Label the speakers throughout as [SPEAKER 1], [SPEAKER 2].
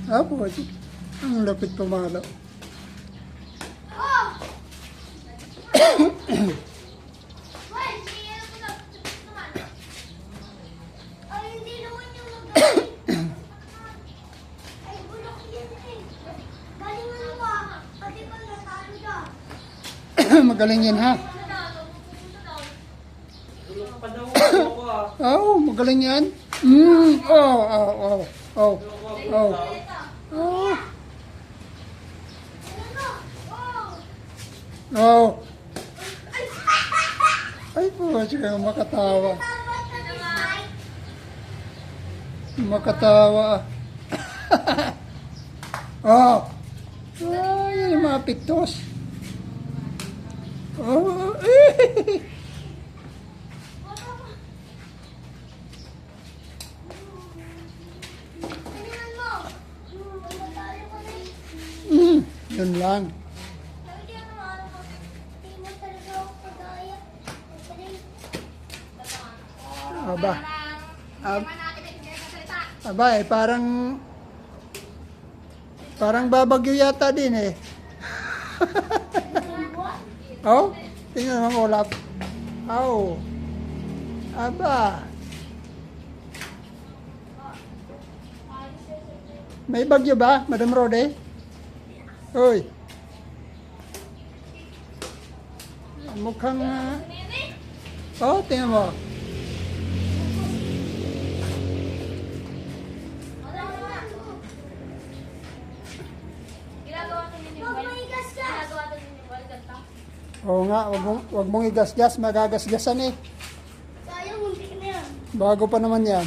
[SPEAKER 1] Apo, ang lapit pumalo. Magaling yan, ha? Oh, magaling yan. Oh. Ay po, siya makatawa. Makatawa. Yan yung mga pitos. Yun lang. Aba, parang babagyo yata din eh. Oh, tingnan mo ulap. Oh. Aba. May bagyo ba, Madam Rode? Hoy. Mukhang oh, tingnan mo. Oo nga, wag mong igasgas, magagasgasan eh.
[SPEAKER 2] Sayang, hindi na yan.
[SPEAKER 1] Bago pa naman yan.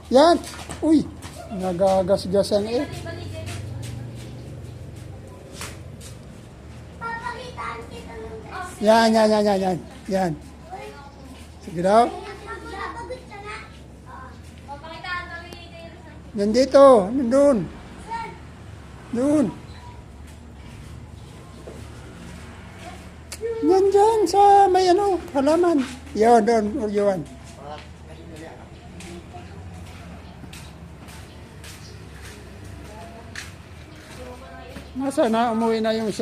[SPEAKER 1] Yan! Uy! Nagagasgasan eh.
[SPEAKER 2] Papakitaan kita ng
[SPEAKER 1] Yan. Sige daw.
[SPEAKER 2] Papagot ka na. Papakitaan kami dito.
[SPEAKER 1] Yan dito. Nandun. Doon. Yan dyan sa may halaman. Yan, doon. Yun. Nasa na? Umuwi na yung isa.